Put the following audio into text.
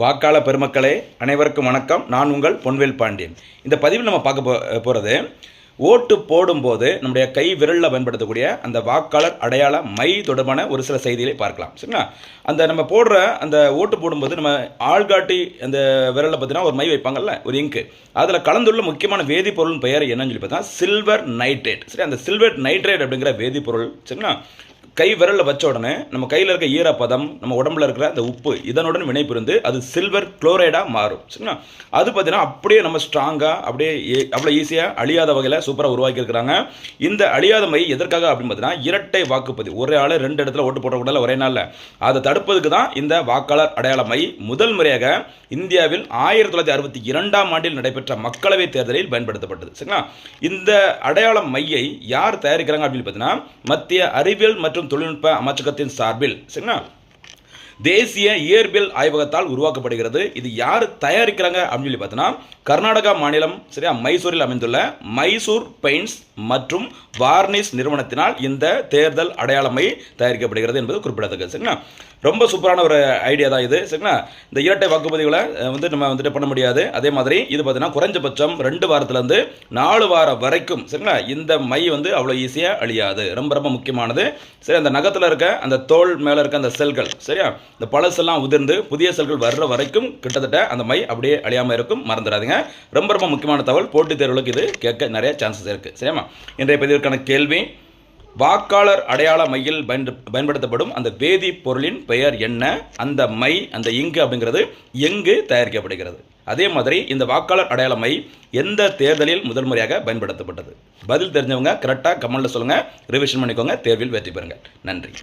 வாக்காளர் பெருமக்களே அனைவருக்கும் வணக்கம். நான் உங்கள் பொன்வேல் பாண்டியன். இந்த பதிவில் நம்ம பார்க்க போகிறது ஓட்டு போடும்போது நம்முடைய கை விரலில் பயன்படுத்தக்கூடிய அந்த வாக்காளர் அடையாள மை தொடர்பான ஒரு சில செய்திகளை பார்க்கலாம். சரிங்களா? அந்த நம்ம போடுற அந்த ஓட்டு போடும்போது நம்ம ஆள்காட்டி அந்த விரலில் பார்த்தீங்கன்னா ஒரு மை வைப்பாங்கல்ல, ஒரு இங்கு, அதில் கலந்துள்ள முக்கியமான வேதிப்பொருள் பெயர் என்னன்னு சொல்லி பார்த்தா சில்வர் நைட்ரேட். சரி, அந்த சில்வர் நைட்ரேட் அப்படிங்கிற வேதிப்பொருள் சரிங்களா கை விரலில் வச்ச உடனே நம்ம கையில் இருக்க ஈரப்பதம், நம்ம உடம்புல இருக்கிற அந்த உப்பு இதனுடன் வினைபுரிந்து அது சில்வர் குளோரைடாக மாறும். சரிங்களா? அது பார்த்தீங்கன்னா அப்படியே நம்ம ஸ்ட்ராங்காக அப்படியே அவ்வளோ ஈஸியாக அழியாத வகையில் சூப்பராக உருவாக்கியிருக்கிறாங்க. இந்த அழியாத மை எதற்காக அப்படின்னு பார்த்தீங்கன்னா இரட்டை வாக்குப்பதிவு, ஒரே ஆள் ரெண்டு இடத்துல ஓட்டு போடக்கூடாது ஒரே நாளில், அதை தடுப்பதுக்கு தான் இந்த வாக்காளர் அடையாள மை முதல் முறையாக இந்தியாவில் 1962ஆம் ஆண்டில் நடைபெற்ற மக்களவைத் தேர்தலில் பயன்படுத்தப்பட்டது. சரிங்களா? இந்த அடையாள மையை யார் தயாரிக்கிறாங்க அப்படின்னு பார்த்தீங்கன்னா மத்திய அறிவியல் மற்றும் தொழில்நுட்ப அமைச்சகத்தின் சார்பில் சரிங்களா தேசிய இயற்பியல் ஆய்வகத்தால் உருவாக்கப்படுகிறது. இது யார் தயாரிக்கிறாங்க அப்படின்னு சொல்லி பார்த்தோன்னா கர்நாடகா மாநிலம் சரியா மைசூரில் அமைந்துள்ள மைசூர் பெயிண்ட்ஸ் மற்றும் வார்னிஷ் நிறுவனத்தினால் இந்த தேர்தல் அடையாளமை தயாரிக்கப்படுகிறது என்பது குறிப்பிடத்தக்கது. சரிங்களா? ரொம்ப சூப்பரான ஒரு ஐடியா தான் இது. சரிங்களா? இந்த இரட்டை வாக்குப்பதிவுகளை நம்ம பண்ண முடியாது. அதே மாதிரி இது பார்த்தீங்கன்னா குறைஞ்சபட்சம் 2 வாரத்திலேருந்து 4 வாரம் வரைக்கும் சரிங்களா இந்த மை அவ்வளோ ஈஸியாக அழியாது. ரொம்ப ரொம்ப முக்கியமானது. சரி, அந்த நகத்தில் இருக்க அந்த தோல் மேலே இருக்க அந்த செல்கள் சரியா இந்த பழசெல்லாம் உதிர்ந்து புதிய செல்கள் வர்ற வரைக்கும் கிட்டத்தட்ட அந்த மை அப்படியே அழியாமல் இருக்கும். மறந்துடாதீங்க. ரொம்ப ரொம்ப முக்கியமான தகவல். போட்டித் தேர்வுகளுக்கு இது கேட்க நிறைய சான்சஸ் இருக்குது. சரியாமா? இன்றைய பதிவிற்கான கேள்வி: வாக்காளர் அடையாள மையில் பயன்படுத்தப்படும் அந்த வேதிப்பொருளின் பெயர் என்ன? அந்த மை, அந்த இங்கு அப்படிங்கிறது எங்கு தயாரிக்கப்படுகிறது? அதே மாதிரி இந்த வாக்காளர் அடையாள மை எந்த தேர்தலில் முதல் முறையாக பயன்படுத்தப்பட்டது? பதில் தெரிஞ்சவங்க கரெக்டாக கமெண்ட்டில் சொல்லுங்கள். ரிவிஷன் பண்ணிக்கோங்க. தேர்வில் வெற்றி பெறுங்கள். நன்றி.